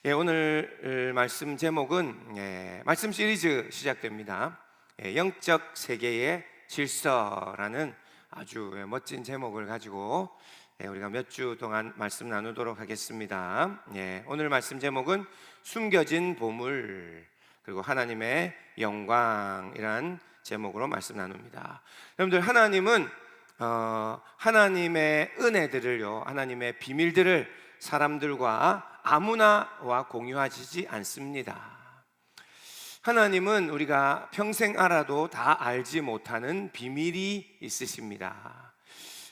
오늘 말씀 제목은 말씀 시리즈 시작됩니다. 영적 세계의 질서라는 아주 멋진 제목을 가지고 우리가 몇 주 동안 말씀 나누도록 하겠습니다. 오늘 말씀 제목은 숨겨진 보물 그리고 하나님의 영광이란 제목으로 말씀 나눕니다. 여러분들, 하나님은 하나님의 은혜들을요, 하나님의 비밀들을 사람들과 아무나와 공유하시지 않습니다. 하나님은 우리가 평생 알아도 다 알지 못하는 비밀이 있으십니다.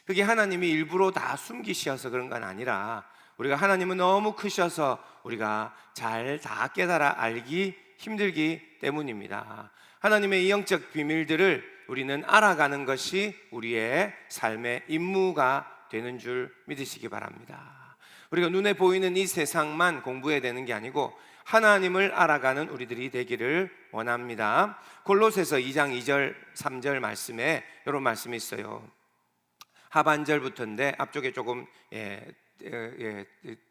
그게 하나님이 일부러 다 숨기셔서 그런 건 아니라 우리가 하나님은 너무 크셔서 우리가 잘 다 깨달아 알기 힘들기 때문입니다. 하나님의 이 영적 비밀들을 우리는 알아가는 것이 우리의 삶의 임무가 되는 줄 믿으시기 바랍니다. 우리가 눈에 보이는 이 세상만 공부해야 되는 게 아니고 하나님을 알아가는 우리들이 되기를 원합니다. 골로새서 2장 2절 3절 말씀에 이런 말씀이 있어요. 하반절부터인데 앞쪽에 조금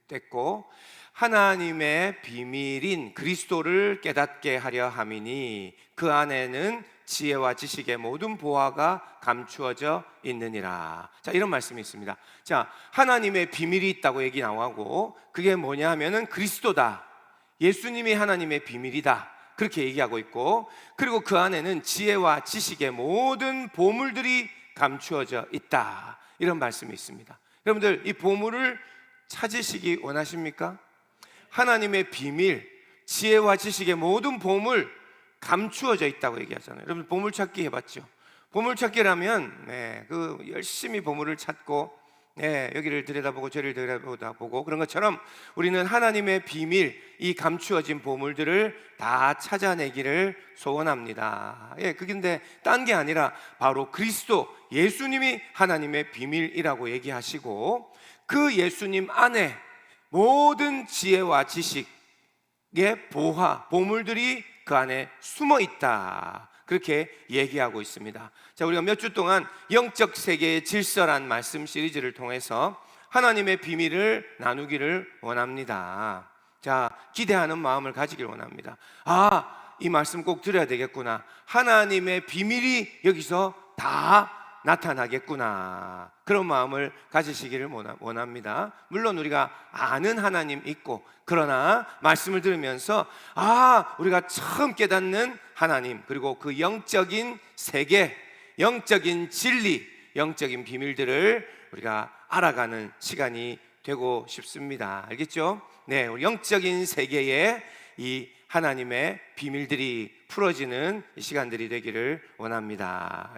뗐고, 하나님의 비밀인 그리스도를 깨닫게 하려 함이니 그 안에는 지혜와 지식의 모든 보화가 감추어져 있느니라. 자, 이런 말씀이 있습니다. 자, 하나님의 비밀이 있다고 얘기 나오고, 그게 뭐냐 하면은 그리스도다, 예수님이 하나님의 비밀이다, 그렇게 얘기하고 있고, 그리고 그 안에는 지혜와 지식의 모든 보물들이 감추어져 있다, 이런 말씀이 있습니다. 여러분들, 이 보물을 찾으시기 원하십니까? 하나님의 비밀, 지혜와 지식의 모든 보물 감추어져 있다고 얘기하잖아요. 여러분, 보물찾기 해봤죠? 보물찾기라면 열심히 보물을 찾고 여기를 들여다보고 저를 들여다보고 그런 것처럼 우리는 하나님의 비밀, 이 감추어진 보물들을 다 찾아내기를 소원합니다. 그런데 딴 게 아니라 바로 그리스도 예수님이 하나님의 비밀이라고 얘기하시고, 그 예수님 안에 모든 지혜와 지식의 보물들이 그 안에 숨어 있다, 그렇게 얘기하고 있습니다. 자, 우리가 몇 주 동안 영적 세계의 질서란 말씀 시리즈를 통해서 하나님의 비밀을 나누기를 원합니다. 자, 기대하는 마음을 가지길 원합니다. 이 말씀 꼭 들어야 되겠구나, 하나님의 비밀이 여기서 다 나타나겠구나, 그런 마음을 가지시기를 원합니다. 물론 우리가 아는 하나님 있고, 그러나 말씀을 들으면서 우리가 처음 깨닫는 하나님, 그리고 그 영적인 세계, 영적인 진리, 영적인 비밀들을 우리가 알아가는 시간이 되고 싶습니다. 알겠죠? 우리 영적인 세계에 이 하나님의 비밀들이 풀어지는 시간들이 되기를 원합니다.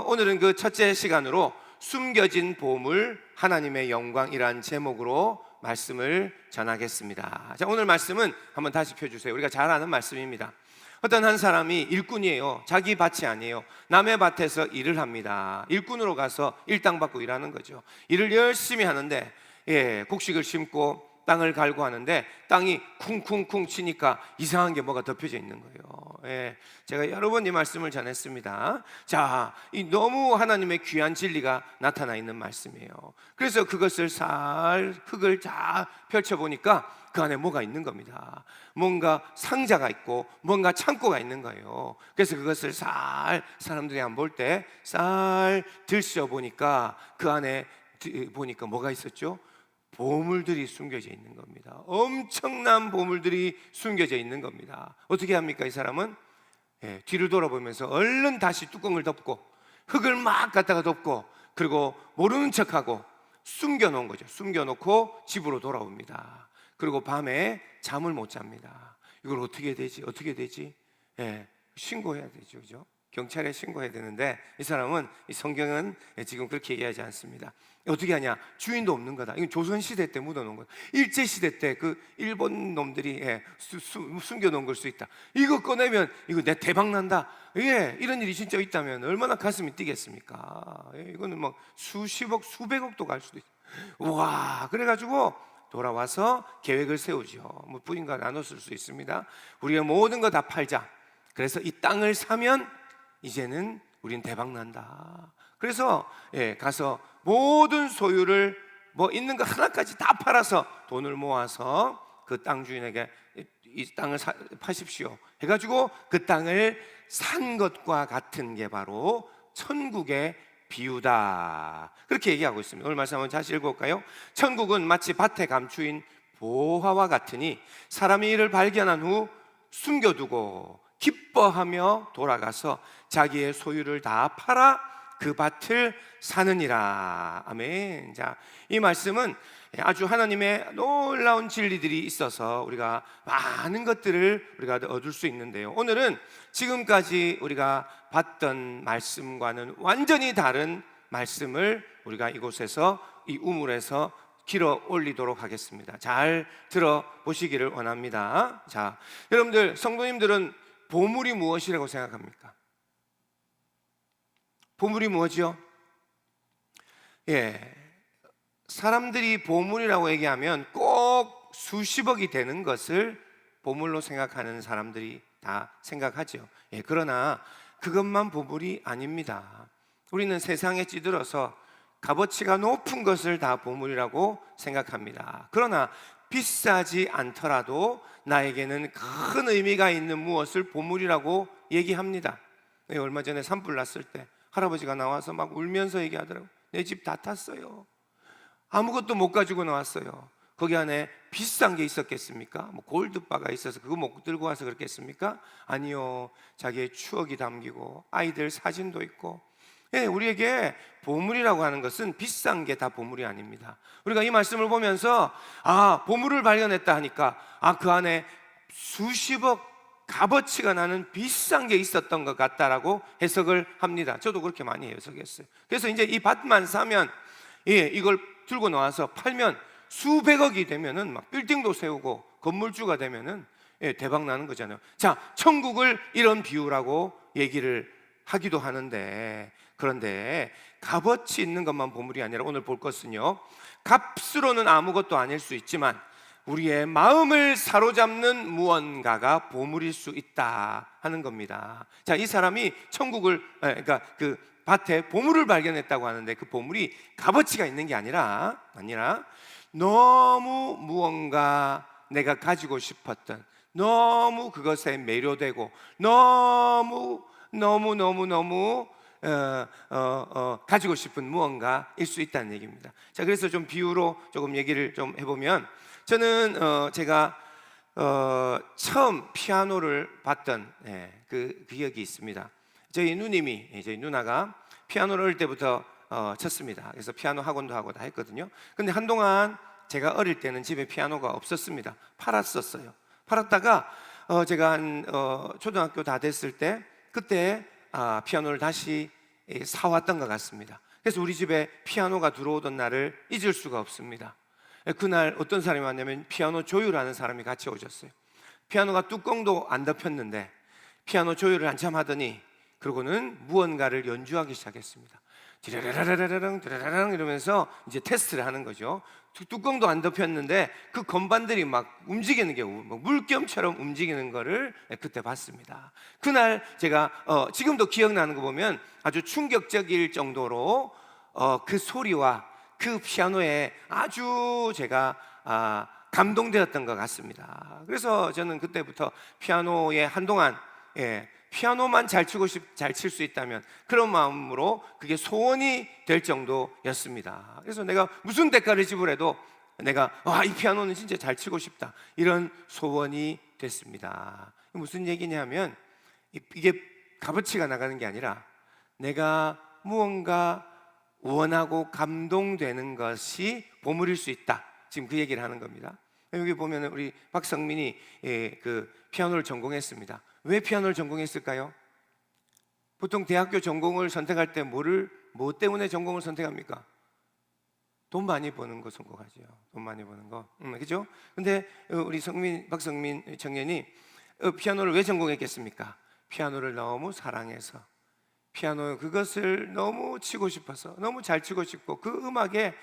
오늘은 그 첫째 시간으로 숨겨진 보물, 하나님의 영광이란 제목으로 말씀을 전하겠습니다. 자, 오늘 말씀은 한번 다시 펴주세요. 우리가 잘 아는 말씀입니다. 어떤 한 사람이 일꾼이에요. 자기 밭이 아니에요. 남의 밭에서 일을 합니다. 일꾼으로 가서 일당 받고 일하는 거죠. 일을 열심히 하는데 곡식을 심고 땅을 갈고 하는데 땅이 쿵쿵쿵 치니까 이상한 게 뭐가 덮여져 있는 거예요. 제가 여러 번 이 말씀을 전했습니다. 자, 이 너무 하나님의 귀한 진리가 나타나 있는 말씀이에요. 그래서 그것을 흙을 잘 펼쳐보니까 그 안에 뭐가 있는 겁니다. 뭔가 상자가 있고 뭔가 창고가 있는 거예요. 그래서 그것을 사람들이 안 볼 때 들춰보니까 그 안에 보니까 뭐가 있었죠? 보물들이 숨겨져 있는 겁니다. 엄청난 보물들이 숨겨져 있는 겁니다. 어떻게 합니까? 이 사람은 뒤를 돌아보면서 얼른 다시 뚜껑을 덮고 흙을 막 갖다가 덮고, 그리고 모르는 척하고 숨겨놓은 거죠. 숨겨놓고 집으로 돌아옵니다. 그리고 밤에 잠을 못 잡니다. 이걸 어떻게 되지? 신고해야 되죠, 그죠? 경찰에 신고해야 되는데, 이 사람은, 이 성경은 지금 그렇게 얘기하지 않습니다. 어떻게 하냐? 주인도 없는 거다. 이건 조선시대 때 묻어놓은 거다. 일제시대 때 그 일본 놈들이 숨겨놓은 걸 수 있다. 이거 꺼내면 이거 내 대박 난다. 이런 일이 진짜 있다면 얼마나 가슴이 뛰겠습니까? 이거는 뭐 수십억, 수백억도 갈 수도 있어요. 와, 그래가지고 돌아와서 계획을 세우죠. 뭐 부인과 나눴을 수 있습니다. 우리의 모든 거 다 팔자. 그래서 이 땅을 사면 이제는 우린 대박 난다. 그래서 가서 모든 소유를 뭐 있는 거 하나까지 다 팔아서 돈을 모아서 그 땅 주인에게 이 땅을 파십시오 해가지고 그 땅을 산 것과 같은 게 바로 천국의 비유다, 그렇게 얘기하고 있습니다. 오늘 말씀 한번 다시 읽어볼까요? 천국은 마치 밭에 감추인 보화와 같으니 사람이 이를 발견한 후 숨겨두고 기뻐하며 돌아가서 자기의 소유를 다 팔아 그 밭을 사느니라. 아멘. 자, 이 말씀은 아주 하나님의 놀라운 진리들이 있어서 우리가 많은 것들을 우리가 얻을 수 있는데요, 오늘은 지금까지 우리가 봤던 말씀과는 완전히 다른 말씀을 우리가 이곳에서, 이 우물에서 길어 올리도록 하겠습니다. 잘 들어보시기를 원합니다. 자, 여러분들, 성도님들은 보물이 무엇이라고 생각합니까? 보물이 뭐죠? 사람들이 보물이라고 얘기하면 꼭 수십억이 되는 것을 보물로 생각하는 사람들이 다 생각하죠. 그러나 그것만 보물이 아닙니다. 우리는 세상에 찌들어서 값어치가 높은 것을 다 보물이라고 생각합니다. 그러나 비싸지 않더라도 나에게는 큰 의미가 있는 무엇을 보물이라고 얘기합니다. 얼마 전에 산불 났을 때 할아버지가 나와서 막 울면서 얘기하더라고요. 내 집 다 탔어요. 아무것도 못 가지고 나왔어요. 거기 안에 비싼 게 있었겠습니까? 뭐 골드바가 있어서 그거 못 들고 와서 그렇겠습니까? 아니요, 자기의 추억이 담기고 아이들 사진도 있고. 우리에게 보물이라고 하는 것은 비싼 게 다 보물이 아닙니다. 우리가 이 말씀을 보면서 보물을 발견했다 하니까 그 안에 수십억 값어치가 나는 비싼 게 있었던 것 같다라고 해석을 합니다. 저도 그렇게 많이 해석했어요. 그래서 이제 이 밭만 사면, 이걸 들고 나와서 팔면 수백억이 되면은 막 빌딩도 세우고 건물주가 되면은 대박 나는 거잖아요. 자, 천국을 이런 비유라고 얘기를 하기도 하는데, 그런데 값어치 있는 것만 보물이 아니라 오늘 볼 것은요, 값으로는 아무것도 아닐 수 있지만 우리의 마음을 사로잡는 무언가가 보물일 수 있다 하는 겁니다. 자, 이 사람이 천국을, 그러니까 그 밭에 보물을 발견했다고 하는데 그 보물이 값어치가 있는 게 아니라 너무 무언가 내가 가지고 싶었던, 너무 그것에 매료되고 너무 가지고 싶은 무언가일 수 있다는 얘기입니다. 자, 그래서 좀 비유로 조금 얘기를 좀 해보면, 저는 제가 처음 피아노를 봤던 그 기억이 있습니다. 저희 누나가 피아노를 어릴 때부터 쳤습니다. 그래서 피아노 학원도 하고 다 했거든요. 근데 한동안 제가 어릴 때는 집에 피아노가 없었습니다. 팔았었어요. 팔았다가 제가 한 초등학교 다 됐을 때 그때 피아노를 다시 사왔던 것 같습니다. 그래서 우리 집에 피아노가 들어오던 날을 잊을 수가 없습니다. 그날 어떤 사람이 왔냐면 피아노 조율하는 사람이 같이 오셨어요. 피아노가 뚜껑도 안 덮였는데 피아노 조율을 한참 하더니 그러고는 무언가를 연주하기 시작했습니다. 디라라라라랑 디라라랑 이러면서 이제 테스트를 하는 거죠. 뚜껑도 안 덮였는데 그 건반들이 막 움직이는 게 물결처럼 움직이는 거를 그때 봤습니다. 그날 제가 지금도 기억나는 거 보면 아주 충격적일 정도로 그 소리와 그 피아노에 아주 제가 감동되었던 것 같습니다. 그래서 저는 그때부터 피아노에 한동안 피아노만 잘 칠 수 있다면 그런 마음으로 그게 소원이 될 정도였습니다. 그래서 내가 무슨 대가를 지불해도 내가 이 피아노는 진짜 잘 치고 싶다, 이런 소원이 됐습니다. 무슨 얘기냐면 이게 값어치가 나가는 게 아니라 내가 무언가 원하고 감동되는 것이 보물일 수 있다, 지금 그 얘기를 하는 겁니다. 여기 보면 우리 박성민이 그 피아노를 전공했습니다. 왜 피아노를 전공했을까요? 보통 대학교 전공을 선택할 때 뭐 때문에 전공을 선택합니까? 돈 많이 버는 거 선택하죠. 돈 많이 버는 거, 그죠? 근데 우리 박성민 청년이 피아노를 왜 전공했겠습니까? 피아노를 너무 사랑해서, 피아노 그것을 너무 치고 싶어서, 너무 잘 치고 싶고 그 음악에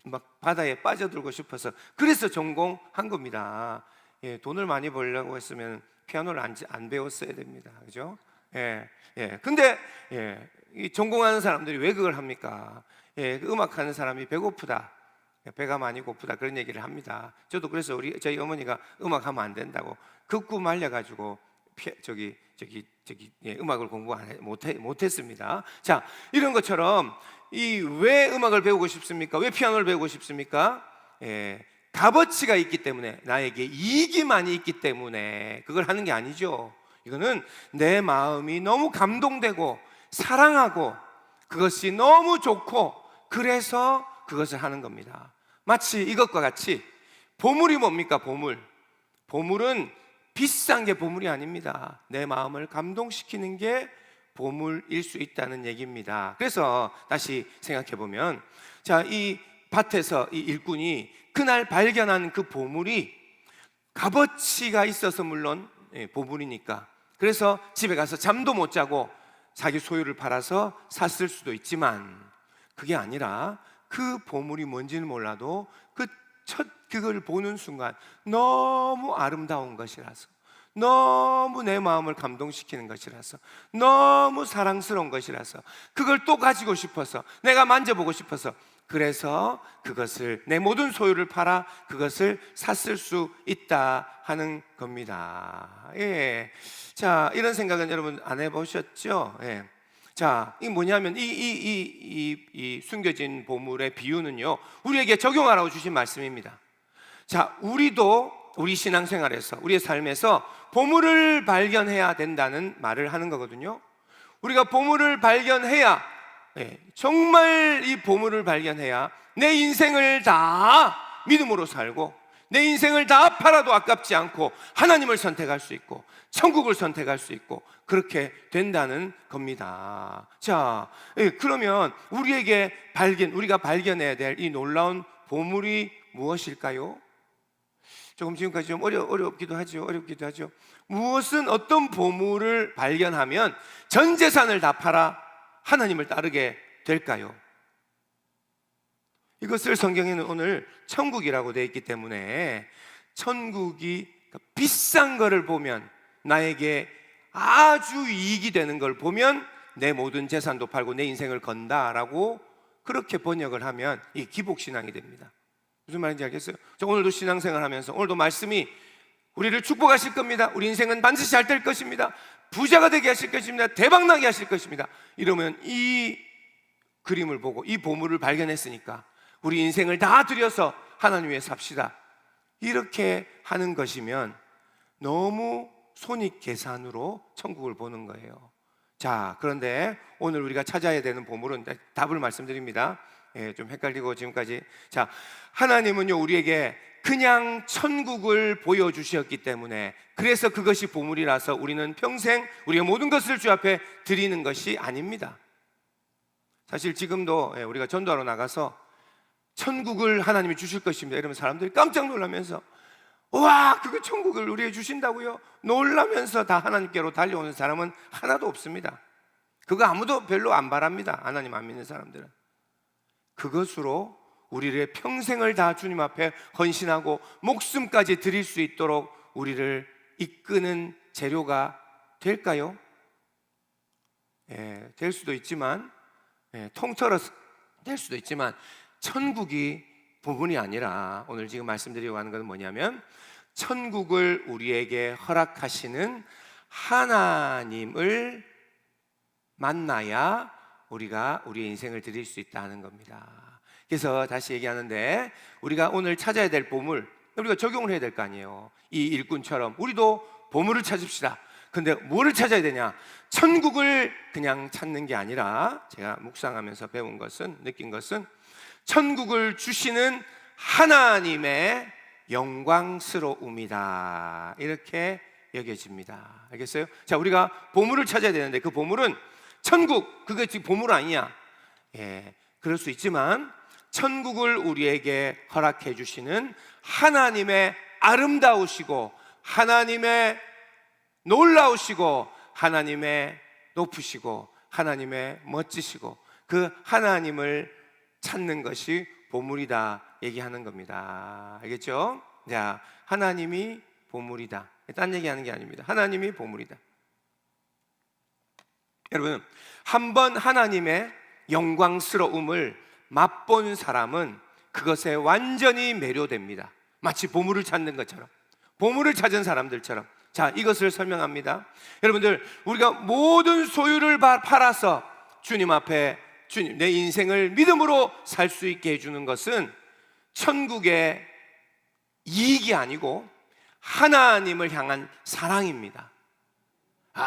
막 바다에 빠져들고 싶어서, 그래서 전공한 겁니다. 돈을 많이 벌려고 했으면 피아노를 안 배웠어야 됩니다. 그죠? 근데 이 전공하는 사람들이 왜 그걸 합니까? 그 음악하는 사람이 배고프다, 배가 많이 고프다 그런 얘기를 합니다. 저도 그래서 저희 어머니가 음악하면 안 된다고 극구 말려가지고 음악을 공부 못했습니다. 자, 이런 것처럼 왜 음악을 배우고 싶습니까? 왜 피아노를 배우고 싶습니까? 값어치가 있기 때문에, 나에게 이익이 많이 있기 때문에 그걸 하는 게 아니죠. 이거는 내 마음이 너무 감동되고 사랑하고 그것이 너무 좋고 그래서 그것을 하는 겁니다. 마치 이것과 같이 보물이 뭡니까? 보물은 비싼 게 보물이 아닙니다. 내 마음을 감동시키는 게 보물일 수 있다는 얘기입니다. 그래서 다시 생각해 보면, 자, 이 밭에서 이 일꾼이 그날 발견한 그 보물이 값어치가 있어서 물론 보물이니까, 그래서 집에 가서 잠도 못 자고 자기 소유를 팔아서 샀을 수도 있지만, 그게 아니라 그 보물이 뭔지는 몰라도 그걸 보는 순간 너무 아름다운 것이라서, 너무 내 마음을 감동시키는 것이라서, 너무 사랑스러운 것이라서 그걸 또 가지고 싶어서, 내가 만져보고 싶어서, 그래서 그것을, 내 모든 소유를 팔아 그것을 샀을 수 있다 하는 겁니다. 예. 자, 이런 생각은 여러분 안 해보셨죠? 예. 자, 이 뭐냐면 이 숨겨진 보물의 비유는요, 우리에게 적용하라고 주신 말씀입니다. 자, 우리도 우리 신앙생활에서, 우리의 삶에서 보물을 발견해야 된다는 말을 하는 거거든요. 우리가 보물을 발견해야, 정말 이 보물을 발견해야 내 인생을 다 믿음으로 살고, 내 인생을 다 팔아도 아깝지 않고 하나님을 선택할 수 있고 천국을 선택할 수 있고 그렇게 된다는 겁니다. 자, 그러면 우리가 발견해야 될 이 놀라운 보물이 무엇일까요? 조금 지금까지 좀 어렵기도 하죠. 무엇은, 어떤 보물을 발견하면 전 재산을 다 팔아 하나님을 따르게 될까요? 이것을 성경에는 오늘 천국이라고 되어 있기 때문에, 천국이 비싼 거를 보면, 나에게 아주 이익이 되는 걸 보면 내 모든 재산도 팔고 내 인생을 건다라고 그렇게 번역을 하면 이 기복신앙이 됩니다. 무슨 말인지 알겠어요? 저 오늘도 신앙생활 하면서, 오늘도 말씀이 우리를 축복하실 겁니다. 우리 인생은 반드시 잘 될 것입니다. 부자가 되게 하실 것입니다. 대박나게 하실 것입니다. 이러면 이 그림을 보고 이 보물을 발견했으니까 우리 인생을 다 들여서 하나님 위해 삽시다, 이렇게 하는 것이면 너무 손익계산으로 천국을 보는 거예요. 자, 그런데 오늘 우리가 찾아야 되는 보물은, 답을 말씀드립니다. 좀 헷갈리고 지금까지. 자, 하나님은요, 우리에게 그냥 천국을 보여주셨기 때문에, 그래서 그것이 보물이라서 우리는 평생 우리의 모든 것을 주 앞에 드리는 것이 아닙니다. 사실 지금도 우리가 전도하러 나가서 천국을 하나님이 주실 것입니다 이러면 사람들이 깜짝 놀라면서, 와, 그거 천국을 우리에게 주신다고요? 놀라면서 다 하나님께로 달려오는 사람은 하나도 없습니다. 그거 아무도 별로 안 바랍니다. 하나님 안 믿는 사람들은. 그것으로 우리를 평생을 다 주님 앞에 헌신하고 목숨까지 드릴 수 있도록 우리를 이끄는 재료가 될까요? 될 수도 있지만, 통틀어서 될 수도 있지만, 천국이 부분이 아니라 오늘 지금 말씀드리려고 하는 것은 뭐냐면, 천국을 우리에게 허락하시는 하나님을 만나야 우리가 우리의 인생을 드릴 수 있다는 겁니다. 그래서 다시 얘기하는데, 우리가 오늘 찾아야 될 보물, 우리가 적용을 해야 될 거 아니에요. 이 일꾼처럼 우리도 보물을 찾읍시다. 근데 뭐를 찾아야 되냐? 천국을 그냥 찾는 게 아니라, 제가 묵상하면서 느낀 것은 천국을 주시는 하나님의 영광스러움이다, 이렇게 여겨집니다. 알겠어요? 자, 우리가 보물을 찾아야 되는데 그 보물은 천국, 그게 지금 보물 아니야. 그럴 수 있지만 천국을 우리에게 허락해 주시는 하나님의 아름다우시고, 하나님의 놀라우시고, 하나님의 높으시고, 하나님의 멋지시고, 그 하나님을 찾는 것이 보물이다 얘기하는 겁니다. 알겠죠? 자, 하나님이 보물이다, 딴 얘기하는 게 아닙니다. 하나님이 보물이다. 여러분, 한번 하나님의 영광스러움을 맛본 사람은 그것에 완전히 매료됩니다. 마치 보물을 찾는 것처럼, 보물을 찾은 사람들처럼. 자, 이것을 설명합니다. 여러분들, 우리가 모든 소유를 팔아서 주님 앞에, 주님, 내 인생을 믿음으로 살 수 있게 해주는 것은 천국의 이익이 아니고 하나님을 향한 사랑입니다.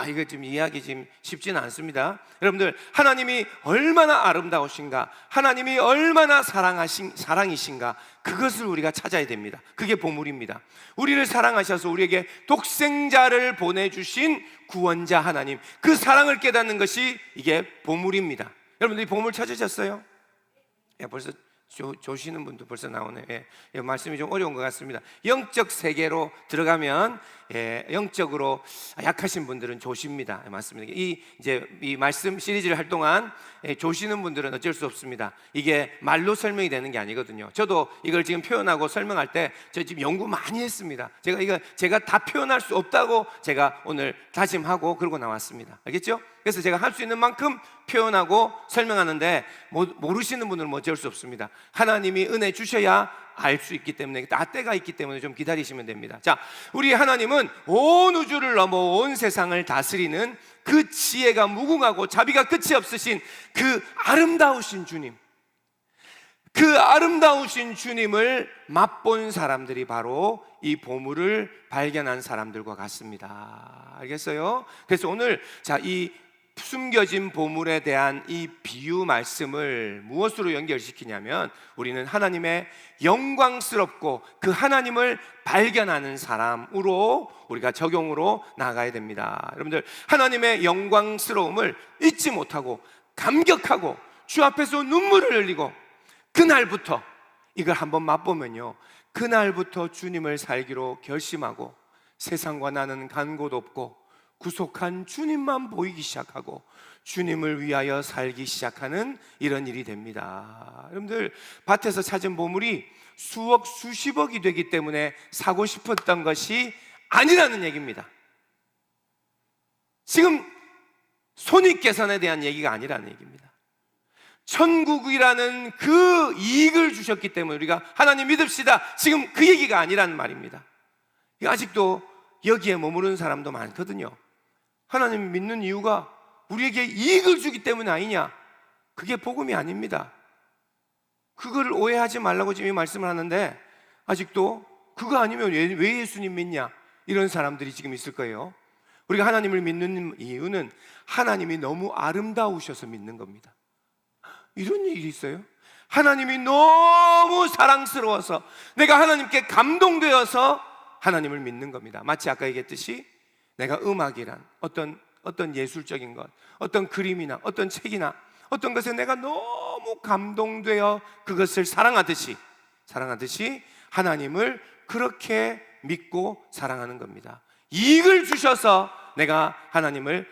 이거 지금 이해하기 지금 쉽지는 않습니다. 여러분들, 하나님이 얼마나 아름다우신가, 하나님이 얼마나 사랑이신가, 그것을 우리가 찾아야 됩니다. 그게 보물입니다. 우리를 사랑하셔서 우리에게 독생자를 보내주신 구원자 하나님, 그 사랑을 깨닫는 것이 이게 보물입니다. 여러분들이 보물 찾으셨어요? 벌써 조시는 분도 벌써 나오네. 말씀이 좀 어려운 것 같습니다. 영적 세계로 들어가면 영적으로 약하신 분들은 조십니다. 맞습니다. 이 말씀 시리즈를 할 동안 조시는 분들은 어쩔 수 없습니다. 이게 말로 설명이 되는 게 아니거든요. 저도 이걸 지금 표현하고 설명할 때 저 지금 연구 많이 했습니다. 제가 다 표현할 수 없다고 제가 오늘 다짐하고 그러고 나왔습니다. 알겠죠? 그래서 제가 할 수 있는 만큼 표현하고 설명하는데 모르시는 분들은 어쩔 수 없습니다. 하나님이 은혜 주셔야 알 수 있기 때문에, 때가 있기 때문에 좀 기다리시면 됩니다. 자, 우리 하나님은 온 우주를 넘어 온 세상을 다스리는 그 지혜가 무궁하고 자비가 끝이 없으신 그 아름다우신 주님, 그 아름다우신 주님을 맛본 사람들이 바로 이 보물을 발견한 사람들과 같습니다. 알겠어요? 그래서 오늘 이 숨겨진 보물에 대한 이 비유 말씀을 무엇으로 연결시키냐면, 우리는 하나님의 영광스럽고 그 하나님을 발견하는 사람으로 우리가 적용으로 나아가야 됩니다. 여러분들, 하나님의 영광스러움을 잊지 못하고 감격하고 주 앞에서 눈물을 흘리고 그날부터 이걸 한번 맛보면요, 그날부터 주님을 살기로 결심하고 세상과 나는 간 곳 없고 구속한 주님만 보이기 시작하고 주님을 위하여 살기 시작하는 이런 일이 됩니다. 여러분들, 밭에서 찾은 보물이 수억 수십억이 되기 때문에 사고 싶었던 것이 아니라는 얘기입니다. 지금 손익계산에 대한 얘기가 아니라는 얘기입니다. 천국이라는 그 이익을 주셨기 때문에 우리가 하나님 믿읍시다, 지금 그 얘기가 아니라는 말입니다. 아직도 여기에 머무르는 사람도 많거든요. 하나님 믿는 이유가 우리에게 이익을 주기 때문 아니냐? 그게 복음이 아닙니다. 그거를 오해하지 말라고 지금 이 말씀을 하는데, 아직도 그거 아니면 왜 예수님 믿냐? 이런 사람들이 지금 있을 거예요. 우리가 하나님을 믿는 이유는 하나님이 너무 아름다우셔서 믿는 겁니다. 이런 일이 있어요? 하나님이 너무 사랑스러워서, 내가 하나님께 감동되어서 하나님을 믿는 겁니다. 마치 아까 얘기했듯이 내가 음악이란 어떤 예술적인 것, 어떤 그림이나 어떤 책이나 어떤 것에 내가 너무 감동되어 그것을 사랑하듯이 하나님을 그렇게 믿고 사랑하는 겁니다. 이익을 주셔서 내가 하나님을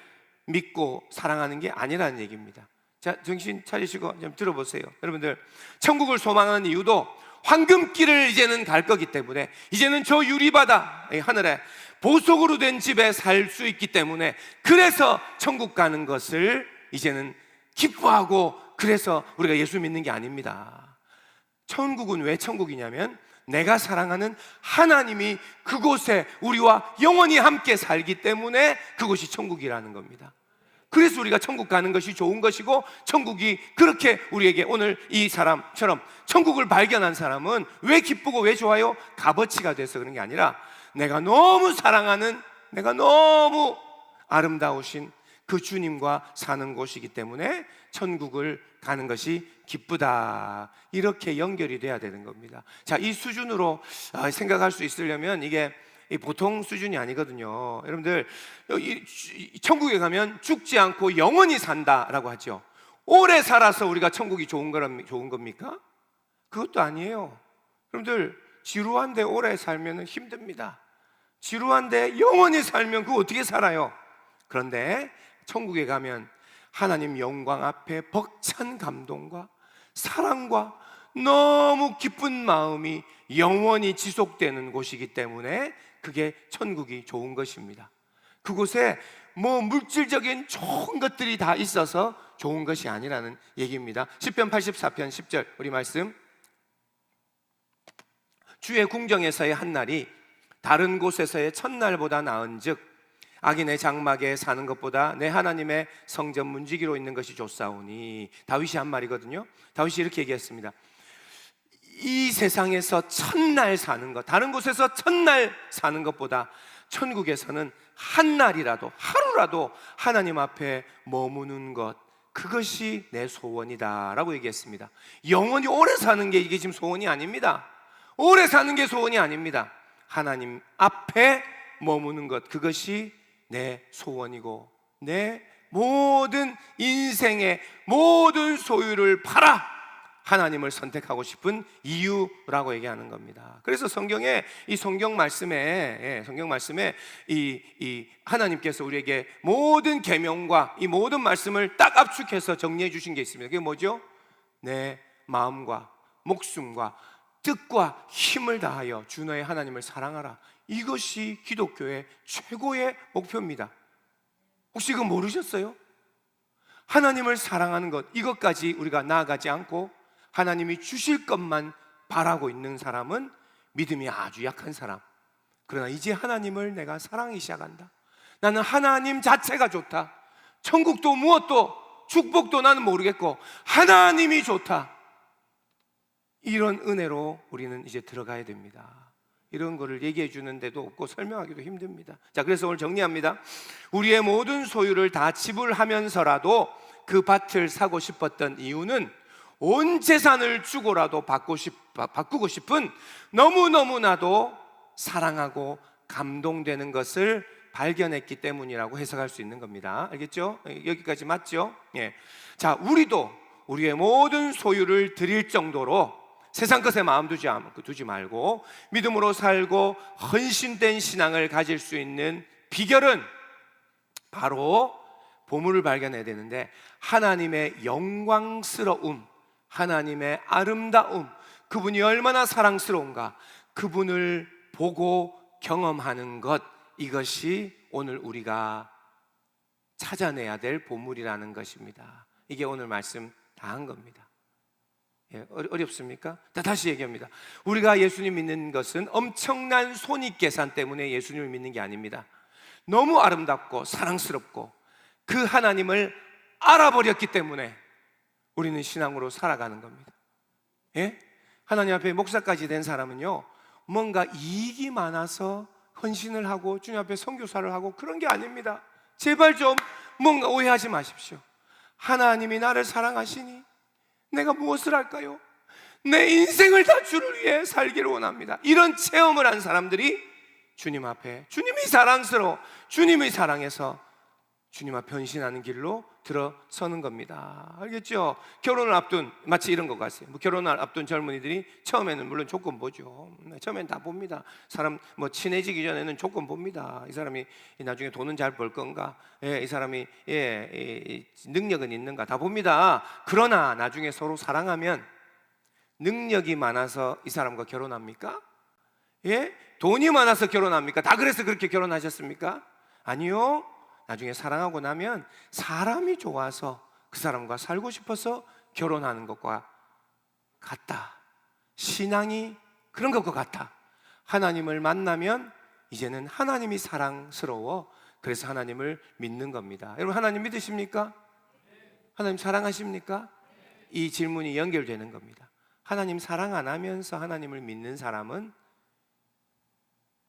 믿고 사랑하는 게 아니라는 얘기입니다. 자, 정신 차리시고 좀 들어보세요. 여러분들, 천국을 소망하는 이유도 황금길을 이제는 갈 거기 때문에, 이제는 저 유리바다 하늘에 보석으로 된 집에 살 수 있기 때문에, 그래서 천국 가는 것을 이제는 기뻐하고, 그래서 우리가 예수 믿는 게 아닙니다. 천국은 왜 천국이냐면, 내가 사랑하는 하나님이 그곳에 우리와 영원히 함께 살기 때문에 그곳이 천국이라는 겁니다. 그래서 우리가 천국 가는 것이 좋은 것이고, 천국이 그렇게 우리에게 오늘 이 사람처럼 천국을 발견한 사람은 왜 기쁘고 왜 좋아요? 값어치가 돼서 그런 게 아니라, 내가 너무 사랑하는, 내가 너무 아름다우신 그 주님과 사는 곳이기 때문에 천국을 가는 것이 기쁘다, 이렇게 연결이 돼야 되는 겁니다. 자, 이 수준으로 생각할 수 있으려면 이게 보통 수준이 아니거든요. 여러분들, 천국에 가면 죽지 않고 영원히 산다라고 하죠. 오래 살아서 우리가 천국이 좋은 겁니까? 그것도 아니에요. 여러분들, 지루한데 오래 살면 힘듭니다. 지루한데 영원히 살면 그거 어떻게 살아요? 그런데 천국에 가면 하나님 영광 앞에 벅찬 감동과 사랑과 너무 기쁜 마음이 영원히 지속되는 곳이기 때문에 그게 천국이 좋은 것입니다. 그곳에 물질적인 좋은 것들이 다 있어서 좋은 것이 아니라는 얘기입니다. 시편 84편 10절 우리 말씀 주의 궁정에서의 한 날이 다른 곳에서의 첫날보다 나은즉 악인의 장막에 사는 것보다 내 하나님의 성전 문지기로 있는 것이 좋사오니. 다윗이 한 말이거든요. 다윗이 이렇게 얘기했습니다. 이 세상에서 첫날 사는 것, 다른 곳에서 첫날 사는 것보다 천국에서는 한 날이라도, 하루라도 하나님 앞에 머무는 것, 그것이 내 소원이다 라고 얘기했습니다. 영원히 오래 사는 게 이게 지금 소원이 아닙니다. 오래 사는 게 소원이 아닙니다. 하나님 앞에 머무는 것, 그것이 내 소원이고 내 모든 인생의 모든 소유를 팔아 하나님을 선택하고 싶은 이유라고 얘기하는 겁니다. 그래서 성경에 이 성경 말씀에 이 하나님께서 우리에게 모든 계명과 이 모든 말씀을 딱 압축해서 정리해 주신 게 있습니다. 그게 뭐죠? 내 마음과 목숨과 뜻과 힘을 다하여 주 너의 하나님을 사랑하라. 이것이 기독교의 최고의 목표입니다. 혹시 이거 모르셨어요? 하나님을 사랑하는 것, 이것까지 우리가 나아가지 않고 하나님이 주실 것만 바라고 있는 사람은 믿음이 아주 약한 사람. 그러나 이제 하나님을 내가 사랑하기 시작한다. 나는 하나님 자체가 좋다. 천국도 무엇도 축복도 나는 모르겠고 하나님이 좋다. 이런 은혜로 우리는 이제 들어가야 됩니다. 이런 거를 얘기해 주는데도 없고 설명하기도 힘듭니다. 자, 그래서 오늘 정리합니다. 우리의 모든 소유를 다 지불하면서라도 그 밭을 사고 싶었던 이유는 온 재산을 주고라도 바꾸고 싶은 너무너무나도 사랑하고 감동되는 것을 발견했기 때문이라고 해석할 수 있는 겁니다. 알겠죠? 여기까지 맞죠? 예. 자, 우리도 우리의 모든 소유를 드릴 정도로 세상 것에 마음 두지 말고 믿음으로 살고 헌신된 신앙을 가질 수 있는 비결은 바로 보물을 발견해야 되는데 하나님의 영광스러움, 하나님의 아름다움, 그분이 얼마나 사랑스러운가, 그분을 보고 경험하는 것, 이것이 오늘 우리가 찾아내야 될 보물이라는 것입니다. 이게 오늘 말씀 다 한 겁니다. 예, 어렵습니까? 다시 얘기합니다. 우리가 예수님 믿는 것은 엄청난 손익계산 때문에 예수님을 믿는 게 아닙니다. 너무 아름답고 사랑스럽고 그 하나님을 알아버렸기 때문에 우리는 신앙으로 살아가는 겁니다. 예? 하나님 앞에 목사까지 된 사람은요, 뭔가 이익이 많아서 헌신을 하고 주님 앞에 선교사를 하고 그런 게 아닙니다. 제발 좀 뭔가 오해하지 마십시오. 하나님이 나를 사랑하시니 내가 무엇을 할까요? 내 인생을 다 주를 위해 살기를 원합니다. 이런 체험을 한 사람들이 주님 앞에, 주님이 사랑스러워, 주님의 사랑해서 주님 앞에 헌신하는 길로 들어서는 겁니다. 알겠죠? 결혼을 앞둔, 마치 이런 것 같아요. 결혼을 앞둔 젊은이들이 처음에는 물론 조건 보죠. 처음엔 다 봅니다. 사람 친해지기 전에는 조건 봅니다. 이 사람이 나중에 돈은 잘 벌 건가? 이 사람이 능력은 있는가? 다 봅니다. 그러나 나중에 서로 사랑하면 능력이 많아서 이 사람과 결혼합니까? 예? 돈이 많아서 결혼합니까? 다 그래서 그렇게 결혼하셨습니까? 아니요. 나중에 사랑하고 나면 사람이 좋아서 그 사람과 살고 싶어서 결혼하는 것과 같다. 신앙이 그런 것과 같다. 하나님을 만나면 이제는 하나님이 사랑스러워. 그래서 하나님을 믿는 겁니다. 여러분, 하나님 믿으십니까? 하나님 사랑하십니까? 이 질문이 연결되는 겁니다. 하나님 사랑 안 하면서 하나님을 믿는 사람은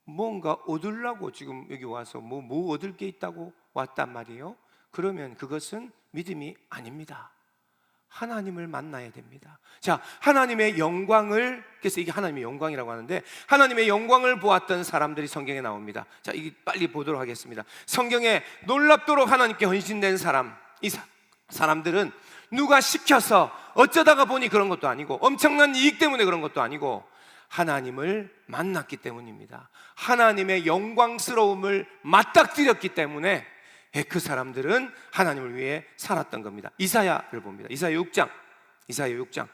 뭔가 얻으려고 지금 여기 와서 뭐 얻을 게 있다고 왔단 말이에요. 그러면 그것은 믿음이 아닙니다. 하나님을 만나야 됩니다. 자, 하나님의 영광을, 그래서 이게 하나님의 영광이라고 하는데 하나님의 영광을 보았던 사람들이 성경에 나옵니다. 자, 이게 빨리 보도록 하겠습니다. 성경에 놀랍도록 하나님께 헌신된 사람, 이 사람들은 누가 시켜서 어쩌다가 보니 그런 것도 아니고 엄청난 이익 때문에 그런 것도 아니고 하나님을 만났기 때문입니다. 하나님의 영광스러움을 맞닥뜨렸기 때문에 그 사람들은 하나님을 위해 살았던 겁니다. 이사야를 봅니다. 이사야 6장.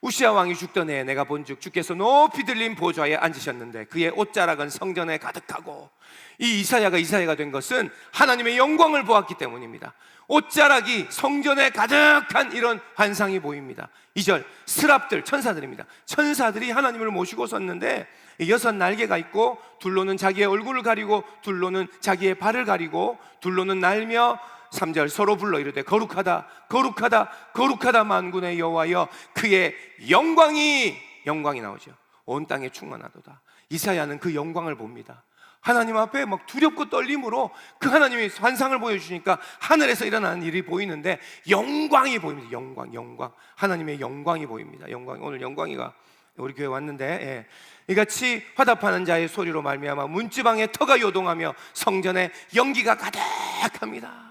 우시야 왕이 죽던 해에 내가 본즉 주께서 높이 들린 보좌에 앉으셨는데 그의 옷자락은 성전에 가득하고, 이 이사야가 된 것은 하나님의 영광을 보았기 때문입니다. 옷자락이 성전에 가득한 이런 환상이 보입니다. 2절, 스랍들, 천사들입니다. 천사들이 하나님을 모시고 섰는데 6 날개가 있고, 둘로는 자기의 얼굴을 가리고 둘로는 자기의 발을 가리고 둘로는 날며, 3절, 서로 불러 이르되 거룩하다 거룩하다 거룩하다 만군의 여호와여, 그의 영광이 나오죠. 온 땅에 충만하도다. 이사야는 그 영광을 봅니다. 하나님 앞에 막 두렵고 떨림으로 그 하나님의 환상을 보여주시니까 하늘에서 일어나는 일이 보이는데 영광이 보입니다. 영광, 하나님의 영광이 보입니다. 오늘 영광이가 우리 교회 왔는데, 이같이 화답하는 자의 소리로 말미암아 문지방에 터가 요동하며 성전에 연기가 가득합니다.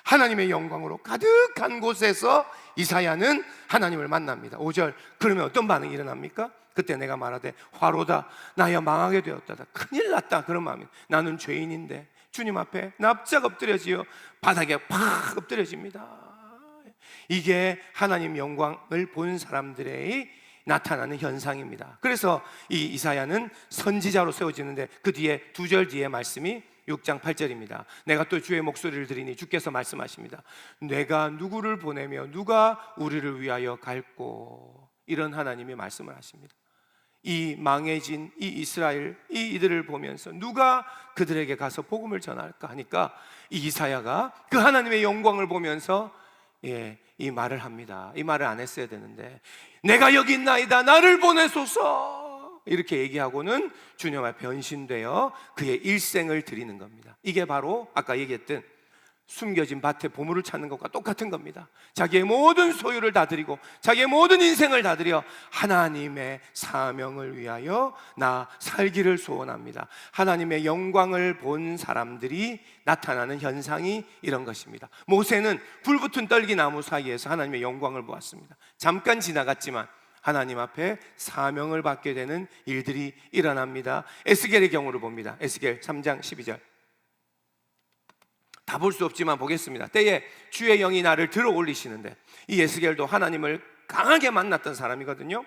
하나님의 영광으로 가득한 곳에서 이사야는 하나님을 만납니다. 5절, 그러면 어떤 반응이 일어납니까? 그때 내가 말하되 화로다, 나야 망하게 되었다, 큰일 났다, 그런 마음이. 나는 죄인인데 주님 앞에 납작 엎드려지어 바닥에 팍 엎드려집니다. 이게 하나님 영광을 본 사람들의 나타나는 현상입니다. 그래서 이 이사야는 선지자로 세워지는데 그 뒤에 2절 뒤에 말씀이 6장 8절입니다. 내가 또 주의 목소리를 들으니 주께서 말씀하십니다. 내가 누구를 보내며 누가 우리를 위하여 갈꼬. 이런 하나님이 말씀을 하십니다. 이 망해진 이 이스라엘, 이들을 보면서 누가 그들에게 가서 복음을 전할까 하니까 이 이사야가 그 하나님의 영광을 보면서 이 말을 합니다. 이 말을 안 했어야 되는데, 내가 여기 있나이다, 나를 보내소서, 이렇게 얘기하고는 주님 앞에 변신되어 그의 일생을 드리는 겁니다. 이게 바로 아까 얘기했던 숨겨진 밭에 보물을 찾는 것과 똑같은 겁니다. 자기의 모든 소유를 다 드리고 자기의 모든 인생을 다 드려 하나님의 사명을 위하여 나 살기를 소원합니다. 하나님의 영광을 본 사람들이 나타나는 현상이 이런 것입니다. 모세는 불붙은 떨기나무 사이에서 하나님의 영광을 보았습니다. 잠깐 지나갔지만 하나님 앞에 사명을 받게 되는 일들이 일어납니다. 에스겔의 경우를 봅니다. 에스겔 3장 12절, 다 볼 수 없지만 보겠습니다. 때에 주의 영이 나를 들어 올리시는데, 이 에스겔도 하나님을 강하게 만났던 사람이거든요.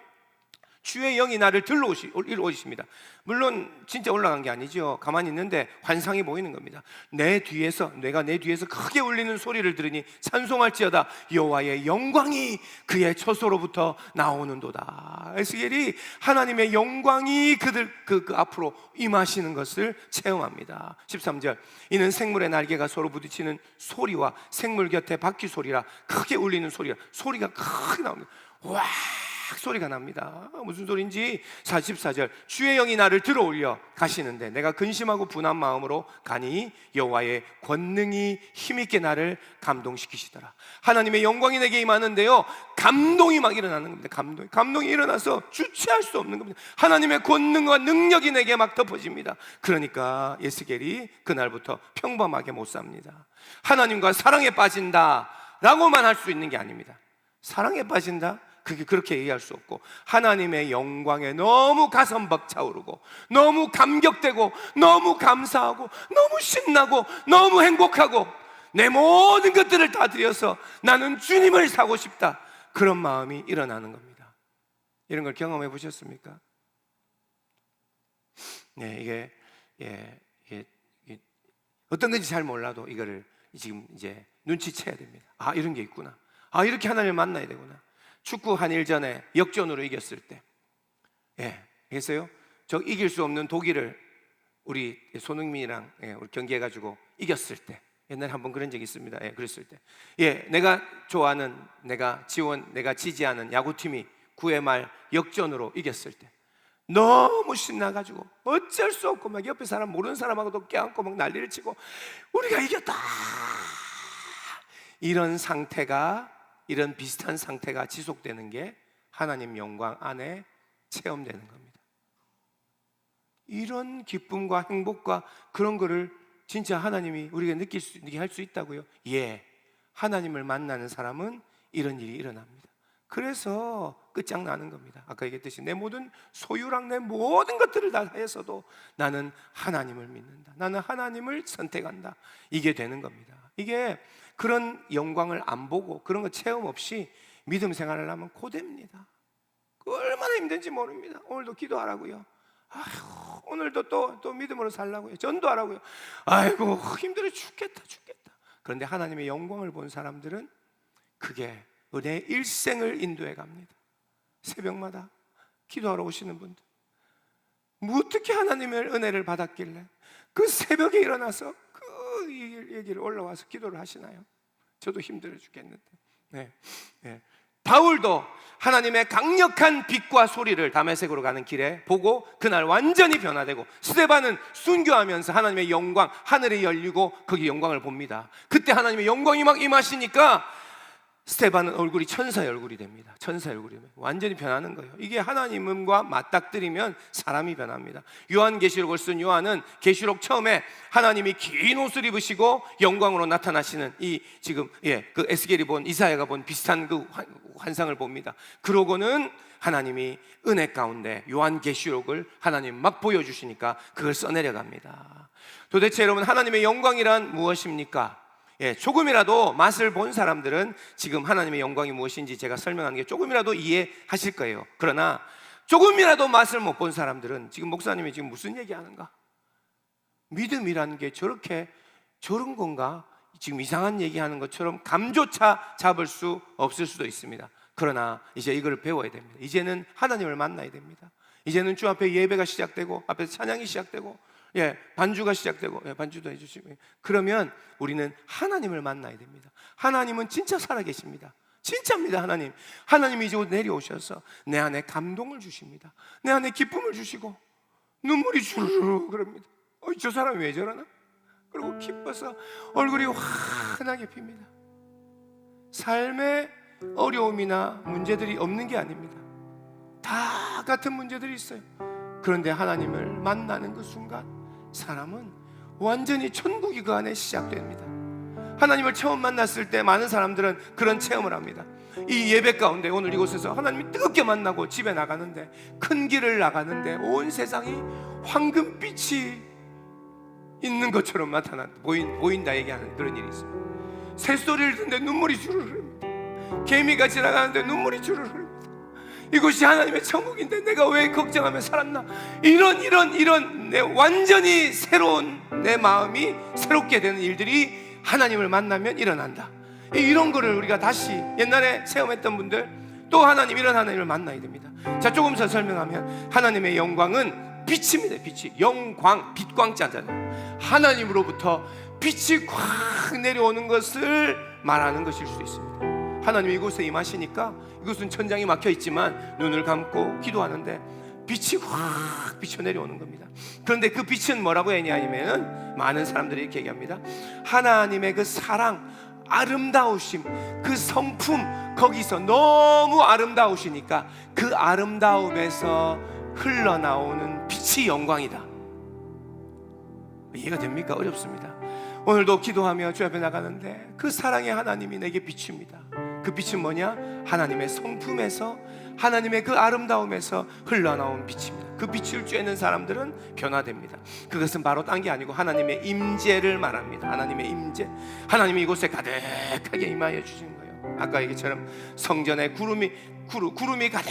주의 영이 나를 들러 오십니다. 물론 진짜 올라간 게 아니죠. 가만히 있는데 환상이 보이는 겁니다. 내가 내 뒤에서 크게 울리는 소리를 들으니 찬송할지어다, 여호와의 영광이 그의 처소로부터 나오는도다. 에스겔이 하나님의 영광이 그 앞으로 임하시는 것을 체험합니다. 13절, 이는 생물의 날개가 서로 부딪히는 소리와 생물 곁에 바퀴 소리라, 크게 울리는 소리가 크게 나옵니다. 와, 소리가 납니다. 무슨 소리인지 44절, 주의 영이 나를 들어 올려 가시는데 내가 근심하고 분한 마음으로 가니 여호와의 권능이 힘있게 나를 감동시키시더라. 하나님의 영광이 내게 임하는데요, 감동이 막 일어나는 겁니다. 감동이 일어나서 주체할 수 없는 겁니다. 하나님의 권능과 능력이 내게 막 덮어집니다. 그러니까 에스겔이 그날부터 평범하게 못 삽니다. 하나님과 사랑에 빠진다 라고만 할 수 있는 게 아닙니다. 사랑에 빠진다? 그렇게 얘기할 수 없고, 하나님의 영광에 너무 가슴 벅차오르고 너무 감격되고 너무 감사하고 너무 신나고 너무 행복하고 내 모든 것들을 다 드려서 나는 주님을 사고 싶다, 그런 마음이 일어나는 겁니다. 이런 걸 경험해 보셨습니까? 네, 이게 어떤 건지 잘 몰라도 이거를 지금 이제 눈치채야 됩니다. 아, 이런 게 있구나. 아, 이렇게 하나님을 만나야 되구나. 축구 한 일 전에 역전으로 이겼을 때, 알겠어요? 저 이길 수 없는 독일을 우리 손흥민이랑 우리 경기해가지고 이겼을 때, 옛날에 한번 그런 적이 있습니다. 그랬을 때, 내가 좋아하는, 내가 지지하는 야구팀이 9회 말 역전으로 이겼을 때 너무 신나가지고 어쩔 수 없고 막 옆에 사람, 모르는 사람하고도 껴안고 막 난리를 치고 우리가 이겼다, 이런 비슷한 상태가 지속되는 게 하나님 영광 안에 체험되는 겁니다. 이런 기쁨과 행복과 그런 거를 진짜 하나님이 우리가 느끼게 할 수 있다고요? 하나님을 만나는 사람은 이런 일이 일어납니다. 그래서 끝장나는 겁니다. 아까 얘기했듯이 내 모든 소유랑 내 모든 것들을 다 하였어도 나는 하나님을 믿는다, 나는 하나님을 선택한다, 이게 되는 겁니다. 이게 그런 영광을 안 보고 그런 거 체험 없이 믿음 생활을 하면 고됩니다. 얼마나 힘든지 모릅니다. 오늘도 기도하라고요. 아휴, 오늘도 또 믿음으로 살라고요. 전도하라고요. 아이고 힘들어 죽겠다. 그런데 하나님의 영광을 본 사람들은 그게 은혜의 일생을 인도해 갑니다. 새벽마다 기도하러 오시는 분들, 어떻게 하나님의 은혜를 받았길래 그 새벽에 일어나서 그 얘기를 올라와서 기도를 하시나요? 저도 힘들어 죽겠는데. 네. 바울도 하나님의 강력한 빛과 소리를 다메섹으로 가는 길에 보고 그날 완전히 변화되고, 스데반은 순교하면서 하나님의 영광, 하늘이 열리고 거기 영광을 봅니다. 그때 하나님의 영광이 막 임하시니까 스데반은 얼굴이 천사의 얼굴이 됩니다. 천사의 얼굴이 완전히 변하는 거예요. 이게 하나님과 맞닥뜨리면 사람이 변합니다. 요한계시록을 쓴 요한은 계시록 처음에 하나님이 긴 옷을 입으시고 영광으로 나타나시는 이 지금 그 에스겔이 본, 이사야가 본 비슷한 그 환상을 봅니다. 그러고는 하나님이 은혜 가운데 요한계시록을 하나님 막 보여주시니까 그걸 써내려갑니다. 도대체 여러분, 하나님의 영광이란 무엇입니까? 조금이라도 맛을 본 사람들은 지금 하나님의 영광이 무엇인지 제가 설명하는 게 조금이라도 이해하실 거예요. 그러나 조금이라도 맛을 못 본 사람들은 지금 목사님이 지금 무슨 얘기하는가? 믿음이라는 게 저런 건가? 지금 이상한 얘기하는 것처럼 감조차 잡을 수 없을 수도 있습니다. 그러나 이제 이걸 배워야 됩니다. 이제는 하나님을 만나야 됩니다. 이제는 주 앞에 예배가 시작되고 앞에서 찬양이 시작되고 반주가 시작되고 반주도 해주시고, 그러면 우리는 하나님을 만나야 됩니다. 하나님은 진짜 살아계십니다. 진짜입니다. 하나님이 이제 내려오셔서 내 안에 감동을 주십니다. 내 안에 기쁨을 주시고 눈물이 주르르 그럽니다. 저 사람이 왜 저러나? 그리고 기뻐서 얼굴이 환하게 핍니다. 삶의 어려움이나 문제들이 없는 게 아닙니다. 다 같은 문제들이 있어요. 그런데 하나님을 만나는 그 순간 사람은 완전히 천국이 그 안에 시작됩니다. 하나님을 처음 만났을 때 많은 사람들은 그런 체험을 합니다. 이 예배 가운데 오늘 이곳에서 하나님이 뜨겁게 만나고 집에 나가는데, 큰 길을 나가는데 온 세상이 황금빛이 있는 것처럼 보인다 얘기하는 그런 일이 있습니다. 새소리를 듣는데 눈물이 주르르 흐릅니다. 개미가 지나가는데 눈물이 주르르 흐릅니다. 이곳이 하나님의 천국인데 내가 왜 걱정하며 살았나? 이런 내 완전히 새로운 내 마음이 새롭게 되는 일들이 하나님을 만나면 일어난다. 이런 거를 우리가 다시 옛날에 체험했던 분들, 또 이런 하나님을 만나야 됩니다. 자, 조금 더 설명하면 하나님의 영광은 빛입니다. 빛이 영광, 빛광자잖아요. 하나님으로부터 빛이 콱 내려오는 것을 말하는 것일 수 있습니다. 하나님이 이곳에 임하시니까 이곳은 천장이 막혀 있지만 눈을 감고 기도하는데 빛이 확 비쳐 내려오는 겁니다. 그런데 그 빛은 뭐라고 했냐면, 많은 사람들이 이렇게 얘기합니다. 하나님의 그 사랑, 아름다우심, 그 성품, 거기서 너무 아름다우시니까 그 아름다움에서 흘러나오는 빛이 영광이다. 이해가 됩니까? 어렵습니다. 오늘도 기도하며 주 앞에 나가는데 그 사랑의 하나님이 내게 비춥니다. 그 빛은 뭐냐? 하나님의 성품에서, 하나님의 그 아름다움에서 흘러나온 빛입니다. 그 빛을 쬐는 사람들은 변화됩니다. 그것은 바로 딴 게 아니고 하나님의 임재를 말합니다. 하나님의 임재, 하나님이 이곳에 가득하게 임하여 주신 거예요. 아까 얘기처럼 성전에 구름이 가득,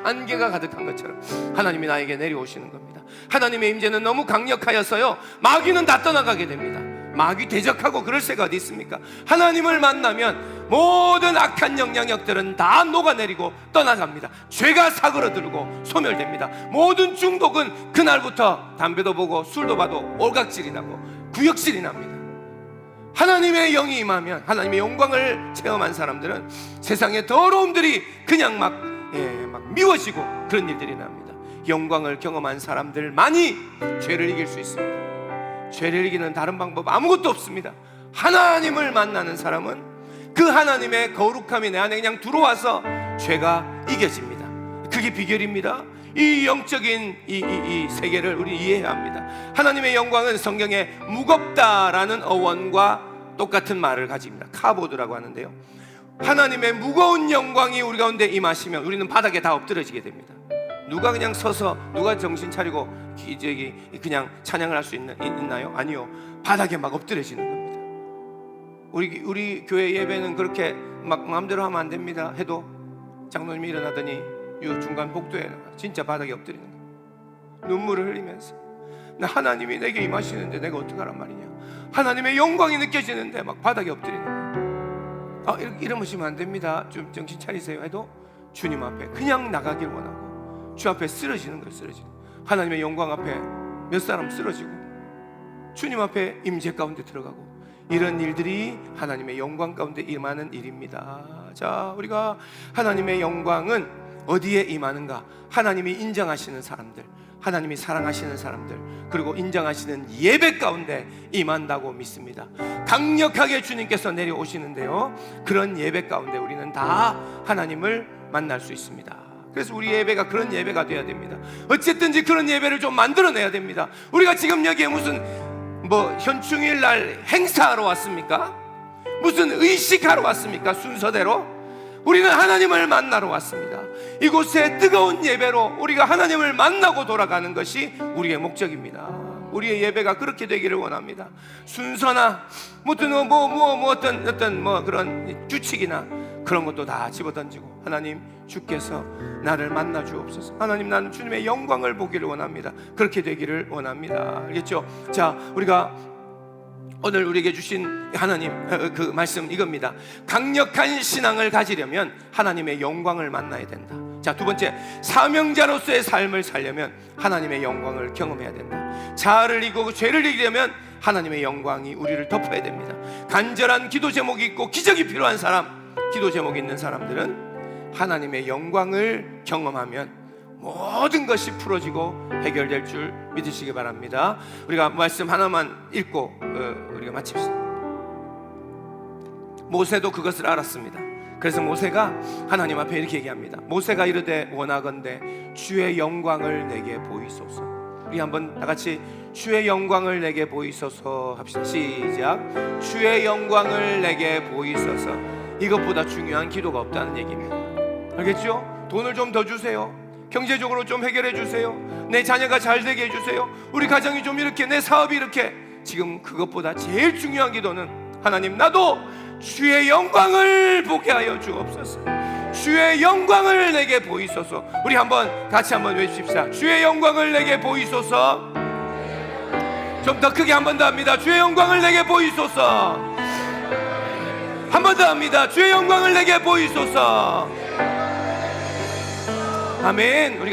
안개가 가득한 것처럼 하나님이 나에게 내려오시는 겁니다. 하나님의 임재는 너무 강력하여서요, 마귀는 다 떠나가게 됩니다. 마귀 대적하고 그럴 새가 어디 있습니까? 하나님을 만나면 모든 악한 영향력들은 다 녹아내리고 떠나갑니다. 죄가 사그러들고 소멸됩니다. 모든 중독은 그날부터 담배도 보고 술도 봐도 올각질이 나고 구역질이 납니다. 하나님의 영이 임하면, 하나님의 영광을 체험한 사람들은 세상의 더러움들이 그냥 막 미워지고 그런 일들이 납니다. 영광을 경험한 사람들만이 죄를 이길 수 있습니다. 죄를 이기는 다른 방법 아무것도 없습니다. 하나님을 만나는 사람은 그 하나님의 거룩함이 내 안에 그냥 들어와서 죄가 이겨집니다. 그게 비결입니다. 이 영적인 이 세계를 우리 이해해야 합니다. 하나님의 영광은 성경에 무겁다라는 어원과 똑같은 말을 가집니다. 카보드라고 하는데요, 하나님의 무거운 영광이 우리 가운데 임하시면 우리는 바닥에 다 엎드러지게 됩니다. 누가 그냥 서서 누가 정신 차리고 그냥 찬양을 할 수 있나요? 아니요. 바닥에 막 엎드려지는 겁니다. 우리 교회 예배는 그렇게 막 마음대로 하면 안 됩니다. 해도 장로님이 일어나더니 이 중간 복도에 진짜 바닥에 엎드리는 거예요. 눈물을 흘리면서 나 하나님이 내게 임하시는데 내가 어떡하란 말이냐, 하나님의 영광이 느껴지는데 막 바닥에 엎드리는 거예요. 이러시면 안 됩니다. 좀 정신 차리세요 해도 주님 앞에 그냥 나가길 원하고 주 앞에 쓰러지는 거예요. 쓰러지는 거예요. 하나님의 영광 앞에 몇 사람 쓰러지고 주님 앞에 임재 가운데 들어가고, 이런 일들이 하나님의 영광 가운데 임하는 일입니다. 자, 우리가 하나님의 영광은 어디에 임하는가? 하나님이 인정하시는 사람들, 하나님이 사랑하시는 사람들, 그리고 인정하시는 예배 가운데 임한다고 믿습니다. 강력하게 주님께서 내려오시는데요, 그런 예배 가운데 우리는 다 하나님을 만날 수 있습니다. 그래서 우리 예배가 그런 예배가 돼야 됩니다. 어쨌든지 그런 예배를 좀 만들어내야 됩니다. 우리가 지금 여기에 무슨 현충일 날 행사하러 왔습니까? 무슨 의식하러 왔습니까? 순서대로 우리는 하나님을 만나러 왔습니다. 이곳에 뜨거운 예배로 우리가 하나님을 만나고 돌아가는 것이 우리의 목적입니다. 우리의 예배가 그렇게 되기를 원합니다. 순서나 어떤 그런 규칙이나 그런 것도 다 집어던지고, 하나님 주께서 나를 만나 주옵소서. 하나님, 나는 주님의 영광을 보기를 원합니다. 그렇게 되기를 원합니다. 알겠죠? 자, 우리가 오늘 우리에게 주신 하나님 그 말씀 이겁니다. 강력한 신앙을 가지려면 하나님의 영광을 만나야 된다. 자, 두 번째, 사명자로서의 삶을 살려면 하나님의 영광을 경험해야 된다. 자아를 이기고 죄를 이기려면 하나님의 영광이 우리를 덮어야 됩니다. 간절한 기도 제목이 있고 기적이 필요한 사람, 기도 제목이 있는 사람들은 하나님의 영광을 경험하면 모든 것이 풀어지고 해결될 줄 믿으시기 바랍니다. 우리가 말씀 하나만 읽고 우리가 마칩시다. 모세도 그것을 알았습니다. 그래서 모세가 하나님 앞에 이렇게 얘기합니다. 모세가 이르되 원하건대 주의 영광을 내게 보이소서. 우리 한번 다 같이 주의 영광을 내게 보이소서 합시다. 시작. 주의 영광을 내게 보이소서. 이것보다 중요한 기도가 없다는 얘기입니다. 알겠죠? 돈을 좀 더 주세요. 경제적으로 좀 해결해 주세요. 내 자녀가 잘 되게 해주세요. 우리 가정이 좀 이렇게, 내 사업이 이렇게. 지금 그것보다 제일 중요한 기도는 하나님, 나도 주의 영광을 보게 하여 주옵소서. 주의 영광을 내게 보이소서. 우리 한번 같이 한번 외칩시다. 주의 영광을 내게 보이소서. 좀 더 크게 한 번 더 합니다. 주의 영광을 내게 보이소서. 한 번 더 합니다. 주의 영광을 내게 보이소서. 아멘. 우리가